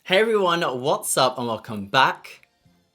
Hey everyone, what's up and welcome back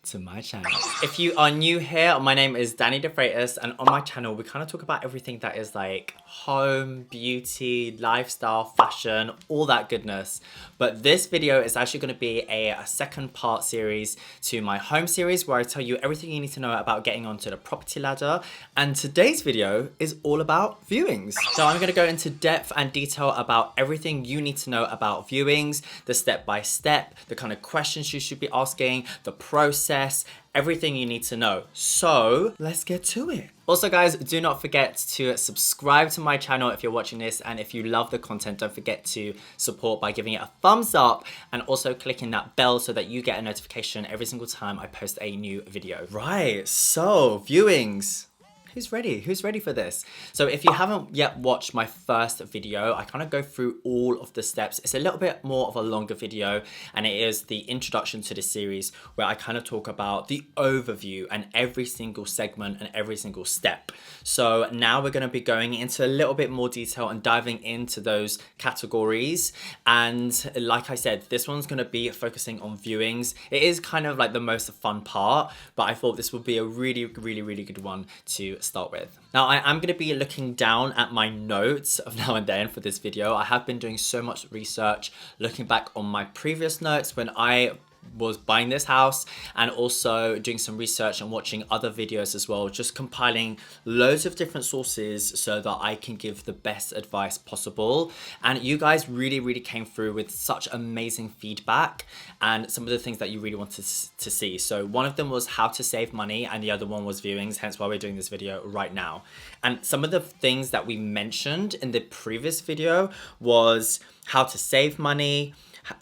to my channel. If you are new here, my name is Defreitas, and on my channel we kind of talk about everything that is like home, beauty, lifestyle, fashion, all that goodness. But this video is actually going to be a second part series to my home series where I tell you everything you need to know about getting onto the property ladder. And today's video is all about viewings. So I'm going to go into depth and detail about everything you need to know about viewings, the step-by-step, the kind of questions you should be asking, the process, everything you need to know. So let's get to it. Also guys, do not forget to subscribe to my channel if you're watching this, and if you love the content, don't forget to support by giving it a thumbs up and also clicking that bell so that you get a notification every single time I post a new video. Right, so viewings. Who's ready? Who's ready for this? So if you haven't yet watched my first video, I kind of go through all of the steps. It's a little bit more of a longer video, and it is the introduction to the series where I kind of talk about the overview and every single segment and every single step. So now we're going to be going into a little bit more detail and diving into those categories. And like I said, this one's going to be focusing on viewings. It is kind of like the most fun part, but I thought this would be a really good one to start with. Now I am going to be looking down at my notes of now and then for this video. I have been doing so much research, looking back on my previous notes when I was buying this house, and also doing some research and watching other videos as well, just compiling loads of different sources so that I can give the best advice possible. And you guys really came through with such amazing feedback and some of the things that you really wanted to see. So one of them was how to save money and the other one was viewings, hence why we're doing this video right now. And some of the things that we mentioned in the previous video was how to save money,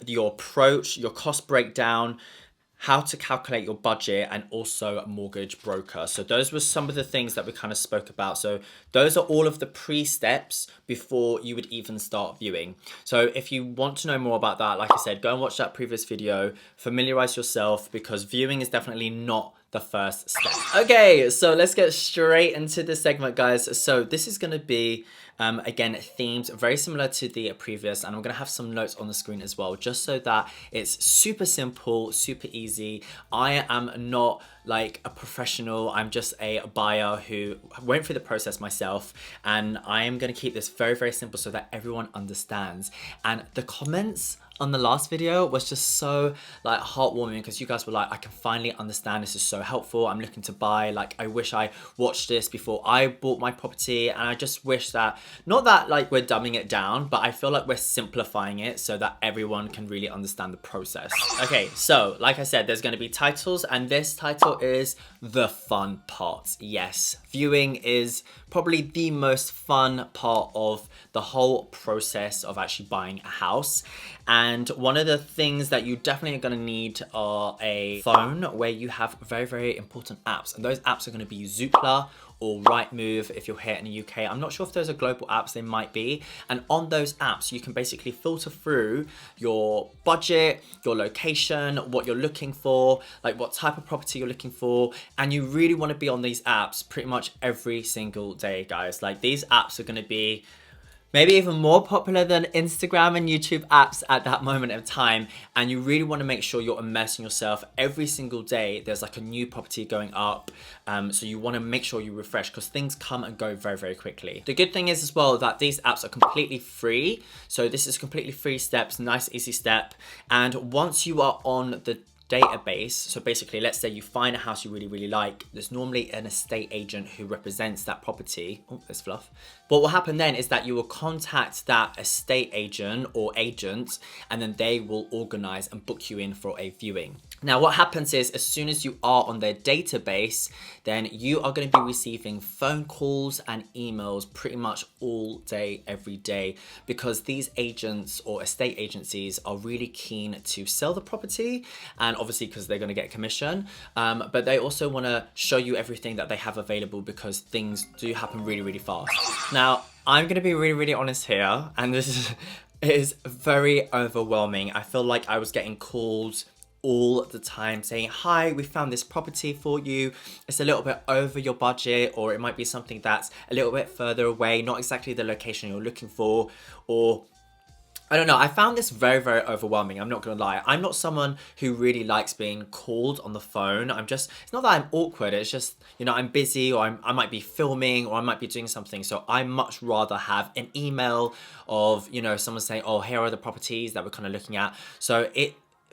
your approach, your cost breakdown, how to calculate your budget, and also a mortgage broker. So those were some of the things that we kind of spoke about. So those are all of the pre-steps before you would even start viewing. So if you want to know more about that, like I said, go and watch that previous video, familiarize yourself, because viewing is definitely not the first step. Okay, so let's get straight into this segment, guys. So this is going to be again themed very similar to the previous, and I'm going to have some notes on the screen as well, just so that it's super simple, super easy. I am not like a professional, I'm just a buyer who went through the process myself, and I am going to keep this very simple so that everyone understands. And the comments on the last video was just so like heartwarming, because you guys were like, I can finally understand, this is so helpful, I'm looking to buy, like I wish I watched this before I bought my property. And I just wish that, not that like we're dumbing it down, but I feel like we're simplifying it so that everyone can really understand the process. Okay, so like I said, there's going to be titles, and this title is the fun part. Yes, viewing is probably the most fun part of the whole process of actually buying a house. And one of the things that you definitely are going to need are a phone where you have very important apps. And those apps are going to be Zoopla or Rightmove if you're here in the UK. I'm not sure if those are global apps, they might be. And on those apps, you can basically filter through your budget, your location, what you're looking for, like what type of property you're looking for. And you really want to be on these apps pretty much every single day, guys. Like these apps are going to be maybe even more popular than Instagram and YouTube apps at that moment of time. And you really want to make sure you're immersing yourself every single day. There's like a new property going up. So you want to make sure you refresh, because things come and go very quickly. The good thing is as well that these apps are completely free. So this is completely free steps, nice, easy step. And once you are on the database, so basically let's say you find a house you really like, there's normally an estate agent who represents that property. Oh, there's fluff. What will happen then is that you will contact that estate agent or agent, and then they will organize and book you in for a viewing. Now what happens is, as soon as you are on their database, then you are going to be receiving phone calls and emails pretty much all day, every day, because these agents or estate agencies are really keen to sell the property, and obviously because they're going to get commission, but they also want to show you everything that they have available, because things do happen really fast. Now I'm going to be really honest here, and this is very overwhelming. I feel like I was getting calls all the time saying, hi, we found this property for you, it's a little bit over your budget, or it might be something that's a little bit further away, not exactly the location you're looking for, or I don't know. I found this very, very overwhelming. I'm not going to lie. I'm not someone who really likes being called on the phone. It's not that I'm awkward. It's just, you know, I'm busy or I might be filming or I might be doing something. So I much rather have an email of, you know, someone saying, oh, here are the properties that we're kind of looking at. So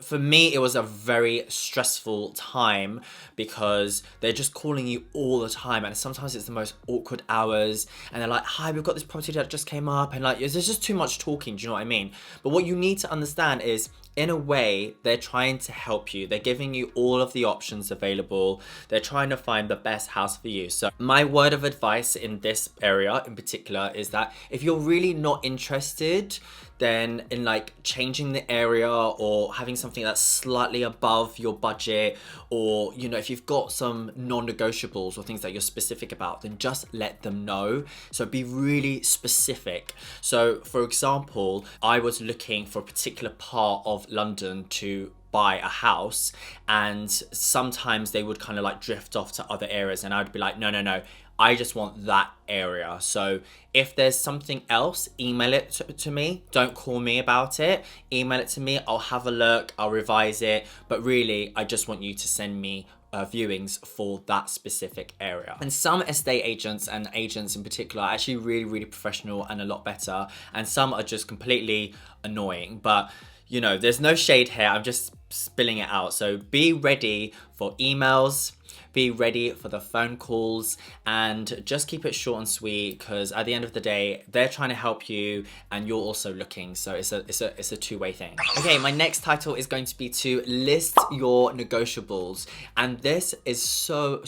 for me, it was a very stressful time because they're just calling you all the time, and sometimes it's the most awkward hours, and they're like, hi, we've got this property that just came up, and like, there's just too much talking, do you know what I mean? But what you need to understand is, in a way, they're trying to help you. They're giving you all of the options available. They're trying to find the best house for you. So my word of advice in this area in particular is that if you're really not interested, then in like changing the area or having something that's slightly above your budget, or, you know, if you've got some non-negotiables or things that you're specific about, then just let them know. So be really specific. So for example, I was looking for a particular part of London to buy a house, and sometimes they would kind of like drift off to other areas, and I'd be like, no, I just want that area. So if there's something else, email it to me. Don't call me about it. Email it to me. I'll have a look. I'll revise it. But really, I just want you to send me viewings for that specific area. And some estate agents and agents in particular are actually really, really professional and a lot better. And some are just completely annoying. But you know, there's no shade here. I'm just spilling it out. So be ready for emails, be ready for the phone calls, and just keep it short and sweet, because at the end of the day, they're trying to help you and you're also looking. So it's a two-way thing. Okay, my next title is going to be to list your negotiables. And this is so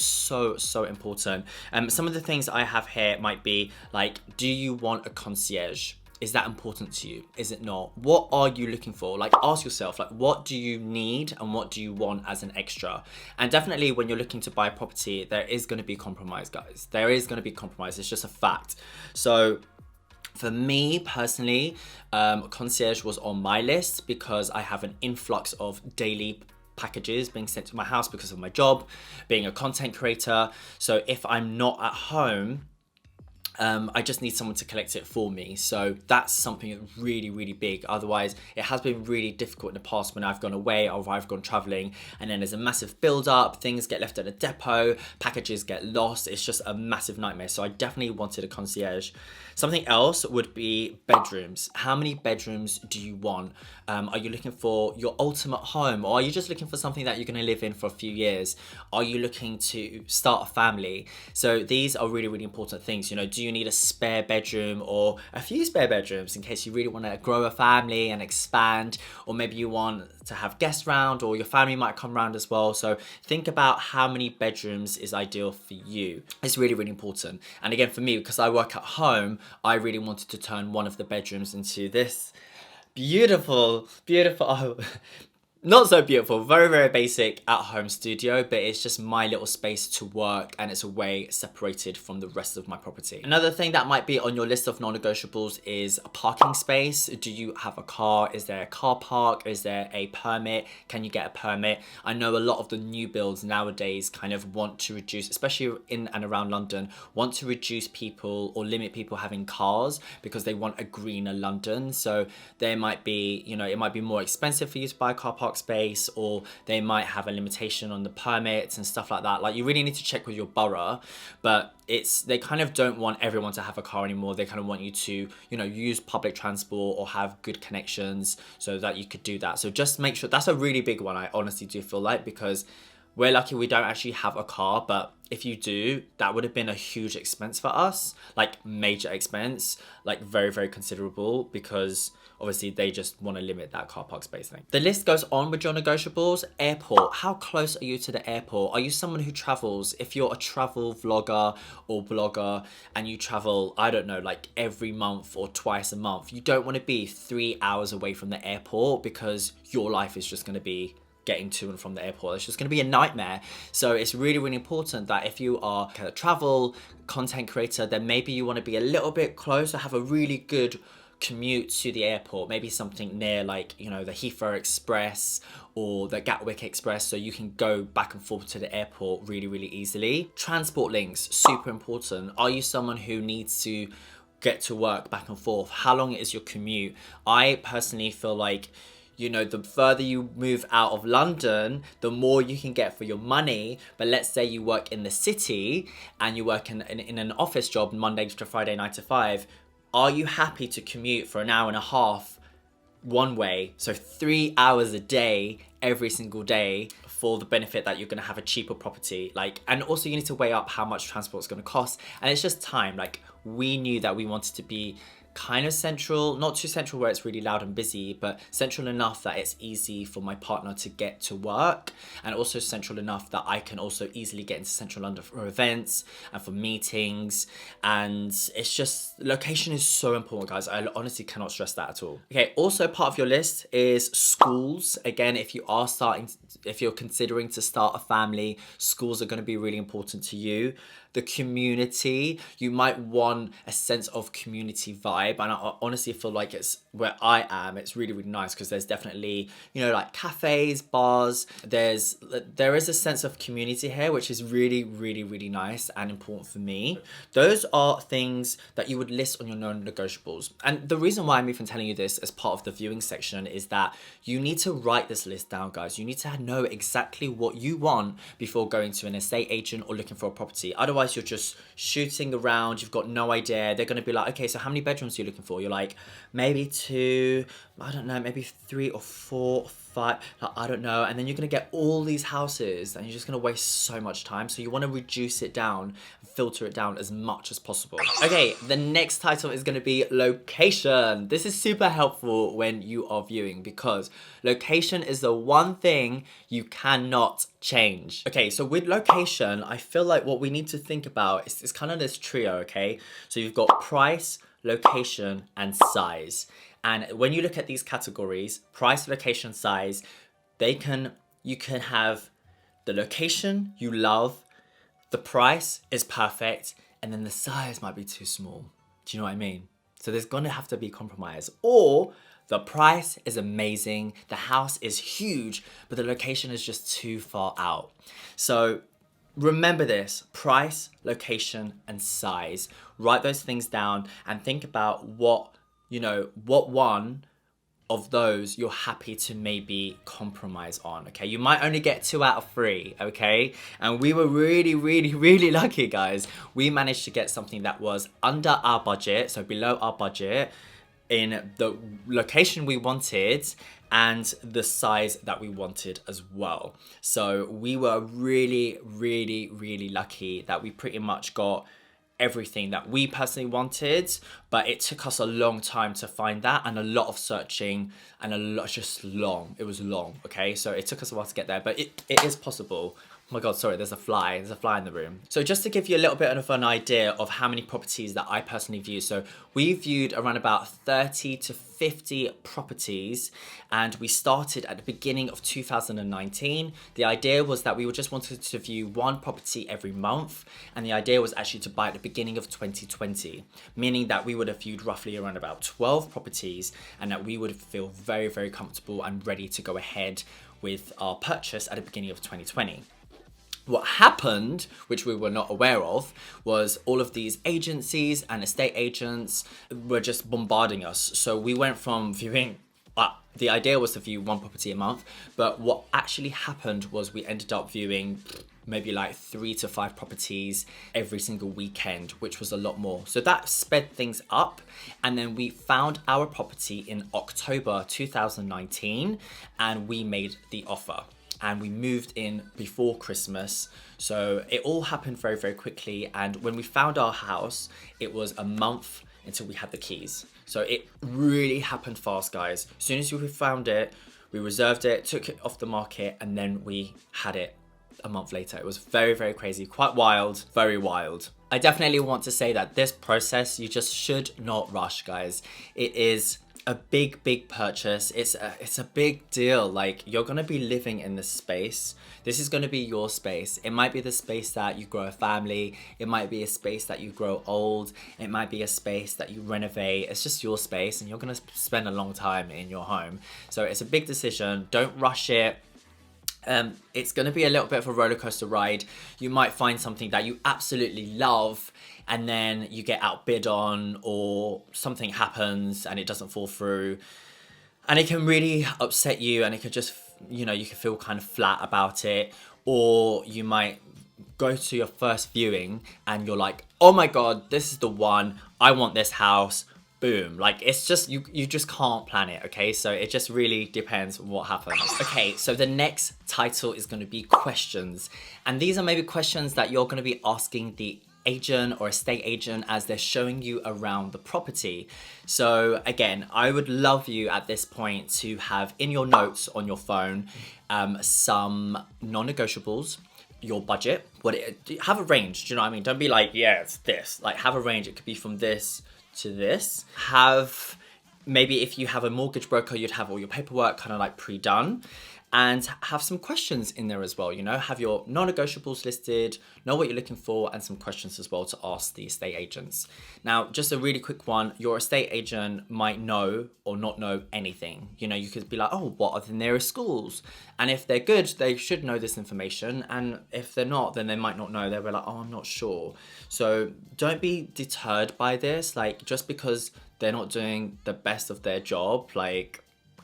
important. Some of the things I have here might be like, do you want a concierge? Is that important to you? Is it not? What are you looking for? Like, ask yourself, like, what do you need and what do you want as an extra? And definitely when you're looking to buy a property, there is going to be compromise, guys. There is going to be compromise. It's just a fact. So for me personally, concierge was on my list because I have an influx of daily packages being sent to my house because of my job, being a content creator. So if I'm not at home, I just need someone to collect it for me. So that's something really big. Otherwise, it has been really difficult in the past when I've gone away or I've gone traveling, and then there's a massive build up, things get left at a depot, packages get lost. It's just a massive nightmare. So I definitely wanted a concierge. Something else would be bedrooms. How many bedrooms do you want? Are you looking for your ultimate home, or are you just looking for something that you're going to live in for a few years? Are you looking to start a family? So these are really important things. You know, do you need a spare bedroom or a few spare bedrooms in case you really want to grow a family and expand, or maybe you want to have guests round, or your family might come round as well. So think about how many bedrooms is ideal for you. It's really important. And again, for me, because I work at home, I really wanted to turn one of the bedrooms into this beautiful not so beautiful, very basic at-home studio, but it's just my little space to work, and it's away separated from the rest of my property. Another thing that might be on your list of non-negotiables is a parking space. Do you have a car? Is there a car park? Is there a permit? Can you get a permit? I know a lot of the new builds nowadays kind of want to reduce, especially in and around London, want to reduce people or limit people having cars because they want a greener London. So there might be, you know, it might be more expensive for you to buy a car park space, or they might have a limitation on the permits and stuff like that. Like, you really need to check with your borough, but they kind of don't want everyone to have a car anymore. They kind of want you to, you know, use public transport or have good connections so that you could do that. So just make sure. That's a really big one, I honestly do feel like, because we're lucky we don't actually have a car, but if you do, that would have been a huge expense for us, like major expense, like very considerable, because obviously they just want to limit that car park space thing. The list goes on with your negotiables. Airport. How close are you to the airport? Are you someone who travels? If you're a travel vlogger or blogger and you travel, I don't know, like every month or twice a month, you don't want to be 3 hours away from the airport, because your life is just going to be getting to and from the airport. It's just going to be a nightmare. So it's really important that if you are a travel content creator, then maybe you want to be a little bit close or have a really good commute to the airport. Maybe something near, like, you know, the Heathrow Express or the Gatwick Express, so you can go back and forth to the airport really easily. Transport links, super important. Are you someone who needs to get to work back and forth? How long is your commute? I personally feel like, you know, the further you move out of London, the more you can get for your money. But let's say you work in the city and you work in an office job Monday to Friday, 9 to 5. Are you happy to commute for an hour and a half one way? So 3 hours a day, every single day, for the benefit that you're going to have a cheaper property. Like, and also you need to weigh up how much transport is going to cost. And it's just time. Like, we knew that we wanted to be kind of central, not too central where it's really loud and busy, but central enough that it's easy for my partner to get to work, and also central enough that I can also easily get into central London for events and for meetings. And it's just, location is so important, guys. I honestly cannot stress that at all. Okay, also part of your list is schools. Again, if you're considering to start a family, schools are going to be really important to you. The community, you might want a sense of community vibe, and I honestly feel like it's where I am, it's really, really nice, because there's definitely, you know, like cafes, bars, there is a sense of community here, which is really, really, really nice and important for me. Those are things that you would list on your non-negotiables. And the reason why I'm even telling you this as part of the viewing section is that you need to write this list down, guys. You need to know exactly what you want before going to an estate agent or looking for a property. Otherwise, you're just shooting around, you've got no idea. They're going to be like, okay, so how many bedrooms are you looking for? You're like, maybe 2, I don't know, maybe 3 or 4 or 5, like, I don't know. And then you're going to get all these houses and you're just going to waste so much time. So you want to reduce it down, filter it down as much as possible. Okay, the next title is going to be location. This is super helpful when you are viewing, because location is the one thing you cannot change. Okay, so with location, I feel like what we need to think about is kind of this trio, okay? So you've got price, location, and size. And when you look at these categories, price, location, size, you can have the location you love, the price is perfect, and then the size might be too small. Do you know what I mean? So there's gonna have to be compromise. Or the price is amazing, the house is huge, but the location is just too far out. So remember this: price, location, and size. Write those things down and think about what one of those you're happy to maybe compromise on, okay? You might only get 2 out of 3, okay? And we were really, really, really lucky, guys. We managed to get something that was under our budget, so below our budget, in the location we wanted and the size that we wanted as well. So we were really, really, really lucky that we pretty much got everything that we personally wanted, but it took us a long time to find that, and a lot of searching, and it was long, okay? So it took us a while to get there, but it is possible. Oh my God, sorry, there's a fly in the room. So just to give you a little bit of an idea of how many properties that I personally view. So we viewed around about 30 to 50 properties, and we started at the beginning of 2019. The idea was that we just wanted to view 1 property every month, and the idea was actually to buy at the beginning of 2020, meaning that we would have viewed roughly around about 12 properties, and that we would feel very, very comfortable and ready to go ahead with our purchase at the beginning of 2020. What happened, which we were not aware of, was all of these agencies and estate agents were just bombarding us. So we went from viewing, the idea was to view 1 property a month, but what actually happened was we ended up viewing maybe like 3 to 5 properties every single weekend, which was a lot more. So that sped things up. And then we found our property in October 2019, and we made the offer. And we moved in before Christmas. So it all happened very, very quickly. And when we found our house, it was a month until we had the keys. So it really happened fast, guys. As soon as we found it, we reserved it, took it off the market, and then we had it a month later. It was very, very crazy, quite wild, very wild. I definitely want to say that this process, you just should not rush, guys. It is a big, big purchase. It's a big deal. Like, you're gonna be living in this space. This is gonna be your space. It might be the space that you grow a family. It might be a space that you grow old. It might be a space that you renovate. It's just your space, and you're gonna spend a long time in your home. So it's a big decision. Don't rush it. It's going to be a little bit of a roller coaster ride. You might find something that you absolutely love and then you get outbid on, or something happens and it doesn't fall through. And it can really upset you, and it could just, you can feel kind of flat about it. Or you might go to your first viewing and you're like, oh my God, this is the one. I want this house. Boom. Like, it's just, you just can't plan it, okay? So it just really depends what happens. Okay, so the next title is going to be questions. And these are maybe questions that you're going to be asking the agent or estate agent as they're showing you around the property. So again, I would love you at this point to have in your notes on your phone some non-negotiables, your budget, have a range, do you know what I mean? Don't be like, yeah, it's this. Like, have a range. It could be from this to this. Have, maybe if you have a mortgage broker, you'd have all your paperwork kind of like pre-done, and have some questions in there as well. Have your non-negotiables listed, know what you're looking for, and some questions as well to ask the estate agents. Now, just a really quick one, your estate agent might know or not know anything. You could be like, oh, what are the nearest schools? And if they're good, they should know this information. And if they're not, then they might not know. They'll be like, oh, I'm not sure. So don't be deterred by this. Like, just because they're not doing the best of their job, like,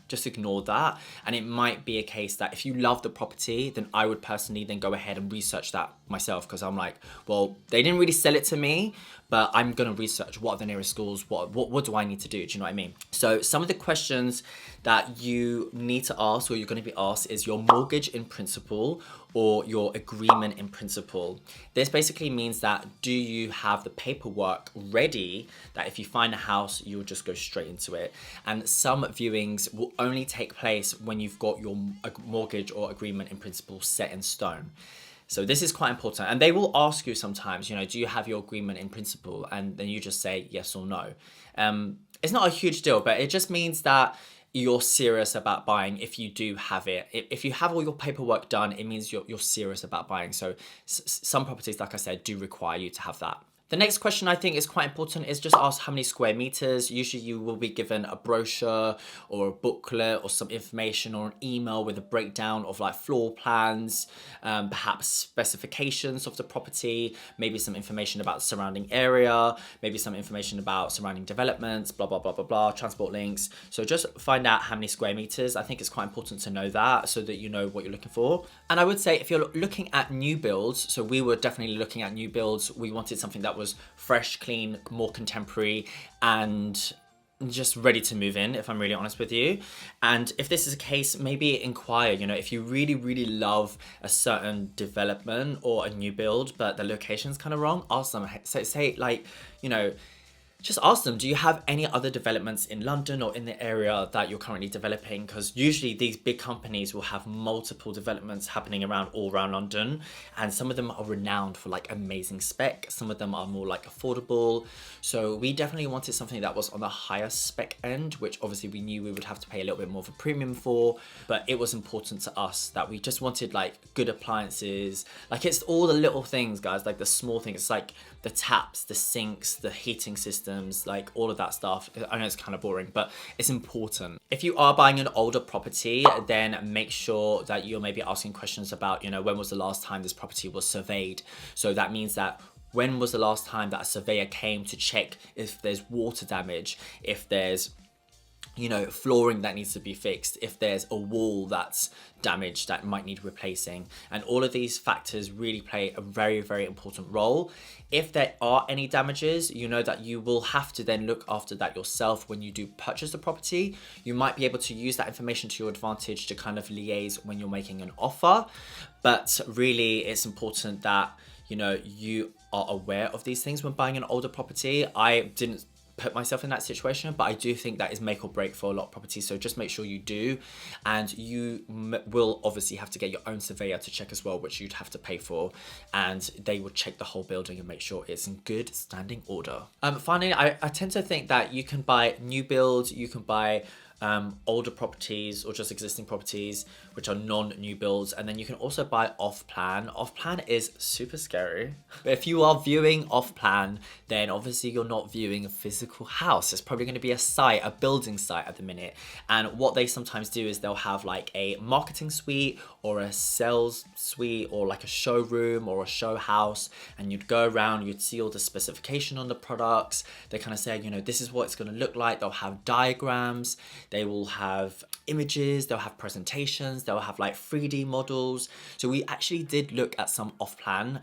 just ignore that. And it might be a case that if you love the property, then I would personally then go ahead and research that myself, because I'm like, well, they didn't really sell it to me, but I'm going to research what are the nearest schools, what do I need to do? Do you know what I mean? So some of the questions that you need to ask, or you're going to be asked, is your mortgage in principle or your agreement in principle. This basically means that, do you have the paperwork ready that if you find a house, you'll just go straight into it? And some viewings will only take place when you've got your mortgage or agreement in principle set in stone. So this is quite important. And they will ask you sometimes, do you have your agreement in principle? And then you just say yes or no. It's not a huge deal, but it just means that you're serious about buying if you do have it. If you have all your paperwork done, it means you're serious about buying. So some properties, like I said, do require you to have that. The next question I think is quite important is just ask how many square meters. Usually you will be given a brochure or a booklet or some information or an email with a breakdown of like floor plans, perhaps specifications of the property, maybe some information about the surrounding area, maybe some information about surrounding developments, blah, blah, blah, blah, blah, transport links. So just find out how many square meters. I think it's quite important to know that so that you know what you're looking for. And I would say if you're looking at new builds, so we were definitely looking at new builds, we wanted something that was fresh, clean, more contemporary, and just ready to move in, if I'm really honest with you. And if this is a case, maybe inquire, if you really, really love a certain development or a new build, but the location's kind of wrong, ask them. So say like, just ask them, do you have any other developments in London or in the area that you're currently developing? Because usually these big companies will have multiple developments happening all around London. And some of them are renowned for like amazing spec. Some of them are more like affordable. So we definitely wanted something that was on the higher spec end, which obviously we knew we would have to pay a little bit more of a premium for. But it was important to us that we just wanted like good appliances. Like, it's all the little things, guys, like the small things. It's like the taps, the sinks, the heating systems, like all of that stuff. I know it's kind of boring, but it's important. If you are buying an older property, then make sure that you're maybe asking questions about, when was the last time this property was surveyed? So that means that, when was the last time that a surveyor came to check if there's water damage, if there's flooring that needs to be fixed, if there's a wall that's damaged that might need replacing. And all of these factors really play a very, very important role. If there are any damages, that you will have to then look after that yourself when you do purchase the property. You might be able to use that information to your advantage to kind of liaise when you're making an offer. But really, it's important that, you are aware of these things when buying an older property. I didn't put myself in that situation, but I do think that is make or break for a lot of properties. So just make sure you do, and you will obviously have to get your own surveyor to check as well, which you'd have to pay for, and they will check the whole building and make sure it's in good standing order. Finally, I tend to think that you can buy new builds, you can buy older properties or just existing properties, which are non-new builds. And then you can also buy off-plan. Off-plan is super scary. But if you are viewing off-plan, then obviously you're not viewing a physical house. It's probably going to be a site, a building site at the minute. And what they sometimes do is they'll have like a marketing suite or a sales suite or like a showroom or a show house, and you'd go around, you'd see all the specification on the products. They kind of say, you know, this is what it's going to look like. They'll have diagrams, they will have images, they'll have presentations, they'll have like 3D models. So we actually did look at some off-plan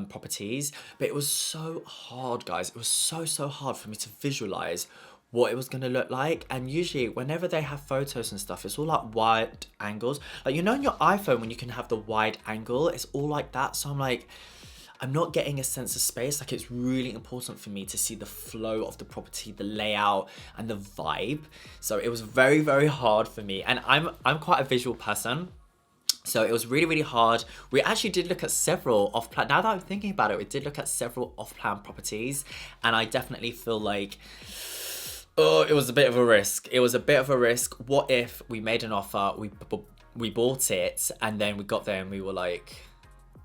properties, but it was so hard, guys. It was so hard for me to visualize what it was going to look like. And usually whenever they have photos and stuff, it's all like wide angles, like, you know, on your iPhone when you can have the wide angle, it's all like that. So I'm like, I'm not getting a sense of space. Like, it's really important for me to see the flow of the property, the layout and the vibe. So it was very hard for me, and I'm quite a visual person. So it was really hard. We actually did look at several off-plan. Now that I'm thinking about it, we did look at several off-plan properties, and I definitely feel like, oh, it was a bit of a risk. It was a bit of a risk. What if we made an offer, we bought it, and then we got there and we were like,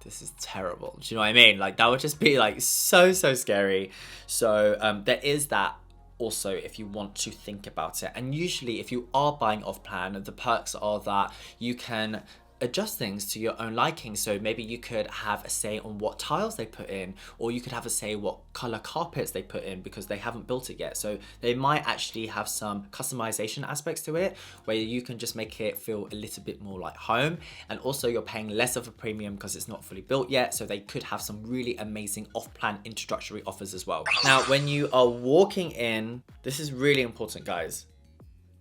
this is terrible. Do you know what I mean? Like, that would just be like so scary. So there is that also, if you want to think about it. And usually if you are buying off-plan, the perks are that you can adjust things to your own liking. So maybe you could have a say on what tiles they put in, or you could have a say what color carpets they put in, because they haven't built it yet. So they might actually have some customization aspects to it where you can just make it feel a little bit more like home. And also you're paying less of a premium because it's not fully built yet. So they could have some really amazing off-plan introductory offers as well. Now, when you are walking in, this is really important, guys.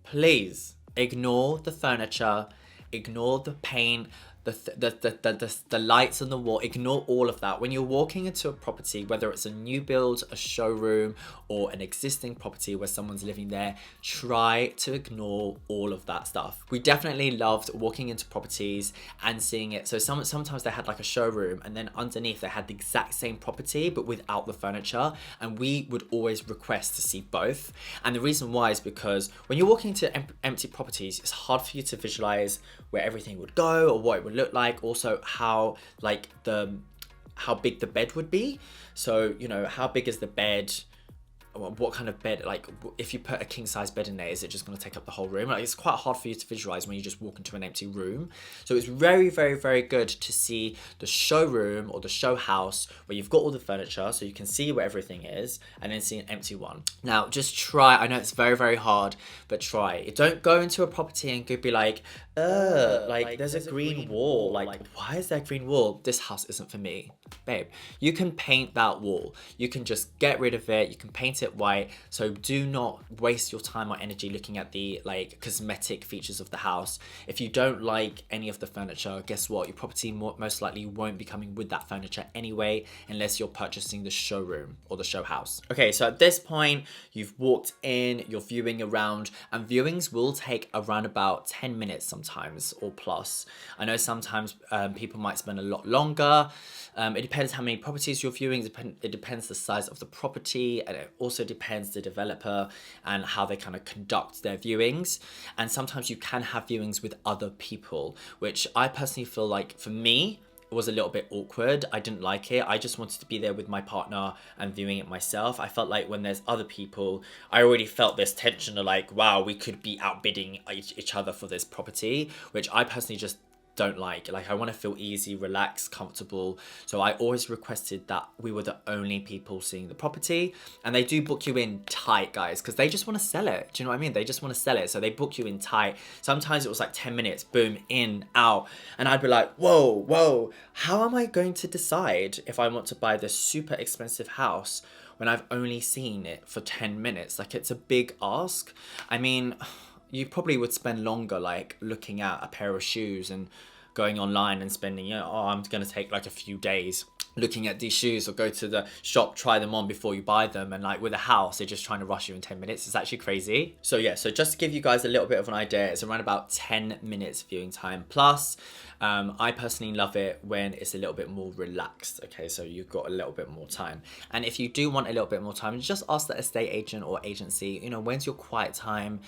Please ignore the furniture, ignore the paint, the lights on the wall, ignore all of that. When you're walking into a property, whether it's a new build, a showroom, or an existing property where someone's living there, try to ignore all of that stuff. We definitely loved walking into properties and seeing it. So sometimes they had like a showroom, and then underneath they had the exact same property but without the furniture, and we would always request to see both. And the reason why is because when you're walking into empty properties, it's hard for you to visualize where everything would go or what it would look like. Also how big the bed would be. So, you know, how big is the bed? What kind of bed, like if you put a king size bed in there, is it just going to take up the whole room? Like, it's quite hard for you to visualize when you just walk into an empty room. So it's very good to see the showroom or the show house where you've got all the furniture so you can see where everything is, and then see an empty one. Now just try, I know it's very hard, but try it. Don't go into a property and go be like, like there's a green wall, like why is there a green wall? This house isn't for me. Babe, you can paint that wall, you can just get rid of it, you can paint it white. So do not waste your time or energy looking at the like cosmetic features of the house. If you don't like any of the furniture, guess what, your property most likely won't be coming with that furniture anyway, unless you're purchasing the showroom or the show house. Okay, so at this point you've walked in, you're viewing around, and viewings will take around about 10 minutes sometimes or plus. I know sometimes people might spend a lot longer. It depends how many properties you're viewing. It depends the size of the property, and it also depends the developer and how they kind of conduct their viewings. And sometimes you can have viewings with other people, which I personally feel like, for me, it was a little bit awkward. I didn't like it. I just wanted to be there with my partner and viewing it myself. I felt like when there's other people, I already felt this tension of like, wow, we could be outbidding each other for this property, which I personally just don't like. I want to feel easy, relaxed, comfortable. So I always requested that we were the only people seeing the property. And they do book you in tight, guys, because they just want to sell it. Do you know what I mean? They just want to sell it. So they book you in tight. Sometimes it was like 10 minutes, boom, in, out. And I'd be like, whoa, how am I going to decide if I want to buy this super expensive house when I've only seen it for 10 minutes? Like, it's a big ask. I mean, you probably would spend longer like looking at a pair of shoes and going online and spending, you know, oh, I'm going to take like a few days looking at these shoes, or go to the shop, try them on before you buy them. And like with a house, they're just trying to rush you in 10 minutes. It's actually crazy. So yeah, so just to give you guys a little bit of an idea, it's around about 10 minutes viewing time plus. I personally love it when it's a little bit more relaxed, okay, so you've got a little bit more time. And if you do want a little bit more time, just ask the estate agent or agency, you know, when's your quiet time,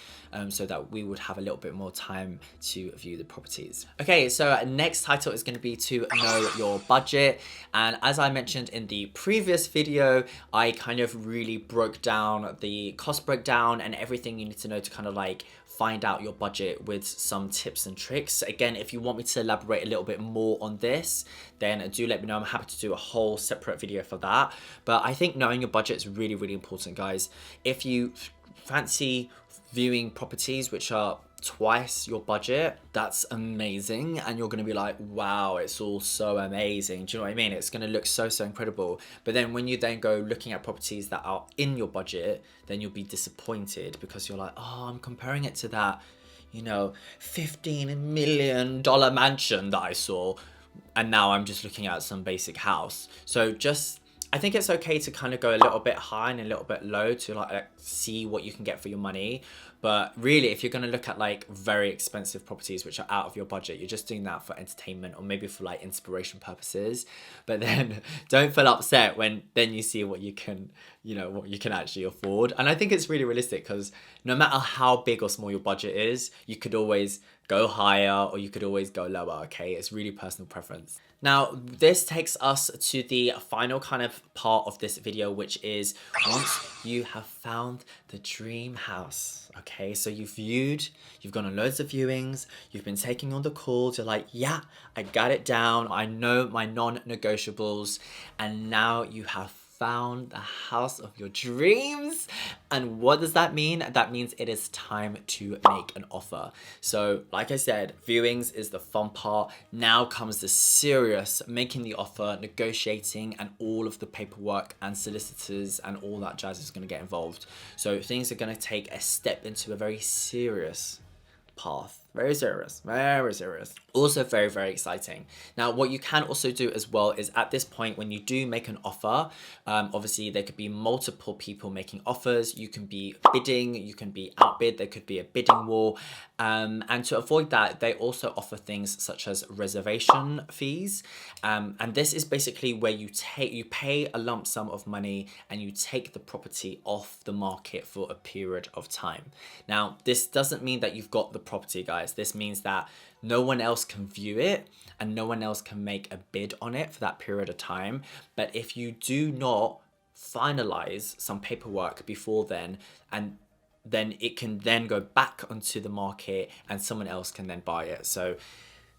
so that we would have a little bit more time to view the properties. Okay, so next title is going to be to know your budget. And as I mentioned in the previous video, I kind of really broke down the cost breakdown and everything you need to know to kind of like find out your budget with some tips and tricks. Again, if you want me to elaborate a little bit more on this, then do let me know. I'm happy to do a whole separate video for that. But I think knowing your budget is really, really important, guys. If you fancy viewing properties which are twice your budget, that's amazing, and you're going to be like, wow, it's all so amazing. Do you know what I mean? It's going to look so incredible. But then when you then go looking at properties that are in your budget, then you'll be disappointed because you're like, oh, I'm comparing it to that, you know, $15 million mansion that I saw, and now I'm just looking at some basic house. So just, I think it's okay to kind of go a little bit high and a little bit low to like see what you can get for your money. But really, if you're going to look at like very expensive properties which are out of your budget, you're just doing that for entertainment or maybe for like inspiration purposes. But then don't feel upset when then you see what you can, you know, what you can actually afford. And I think it's really realistic because no matter how big or small your budget is, you could always go higher or you could always go lower, okay? It's really personal preference. Now, this takes us to the final kind of part of this video, which is once you have found the dream house, okay? So you've viewed, you've gone on loads of viewings, you've been taking on the calls, you're like, yeah, I got it down, I know my non-negotiables, and now you have found the house of your dreams. And what does that mean? That means it is time to make an offer. So like I said, viewings is the fun part. Now comes the serious making the offer, negotiating, and all of the paperwork and solicitors and all that jazz is going to get involved. So things are going to take a step into a very serious path. Very serious, very serious. Also very, very exciting. Now, what you can also do as well is at this point, when you do make an offer, obviously there could be multiple people making offers. You can be bidding, you can be outbid, there could be a bidding war. And to avoid that, they also offer things such as reservation fees. And this is basically where you pay a lump sum of money and you take the property off the market for a period of time. Now, this doesn't mean that you've got the property, guys. This means that no one else can view it and no one else can make a bid on it for that period of time. But if you do not finalize some paperwork before then, and then it can then go back onto the market and someone else can then buy it. So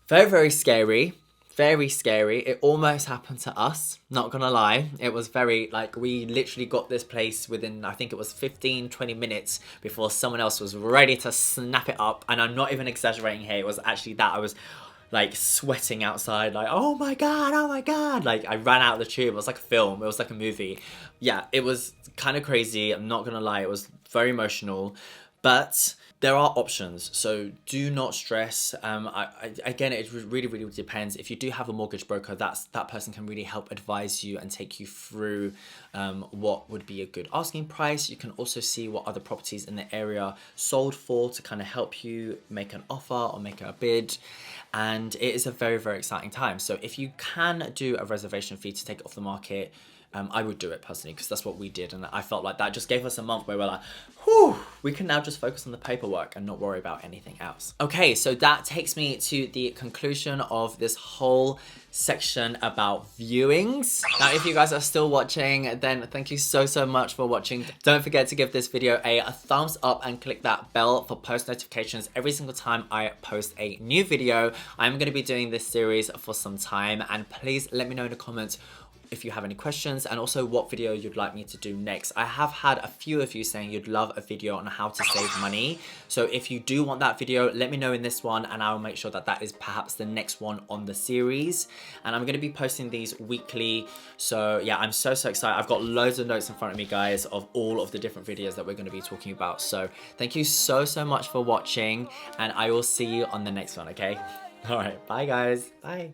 very, very scary. Very scary. It almost happened to us, not gonna lie. It was very, like, we literally got this place within, I think it was 15-20 minutes before someone else was ready to snap it up. And I'm not even exaggerating here. It was actually that I was like sweating outside, like, oh my god. Like, I ran out of the tube. It was like a film. It was like a movie. Yeah, it was kind of crazy. I'm not gonna lie. It was very emotional, but there are options, so do not stress. Again, it really, really depends. If you do have a mortgage broker, that person can really help advise you and take you through what would be a good asking price. You can also see what other properties in the area sold for to kind of help you make an offer or make a bid. And it is a very, very exciting time. So if you can do a reservation fee to take it off the market, I would do it personally because that's what we did, and I felt like that just gave us a month where we're like, whew, we can now just focus on the paperwork and not worry about anything else. Okay, so that takes me to the conclusion of this whole section about viewings. Now, if you guys are still watching, then thank you so much for watching. Don't forget to give this video a thumbs up and click that bell for post notifications every single time I post a new video. I'm going to be doing this series for some time, and please let me know in the comments if you have any questions and also what video you'd like me to do next. I have had a few of you saying you'd love a video on how to save money. So if you do want that video, let me know in this one and I'll make sure that that is perhaps the next one on the series. And I'm going to be posting these weekly. So yeah, I'm so excited. I've got loads of notes in front of me, guys, of all of the different videos that we're going to be talking about. So thank you so much for watching, and I will see you on the next one, okay? All right, bye guys. Bye.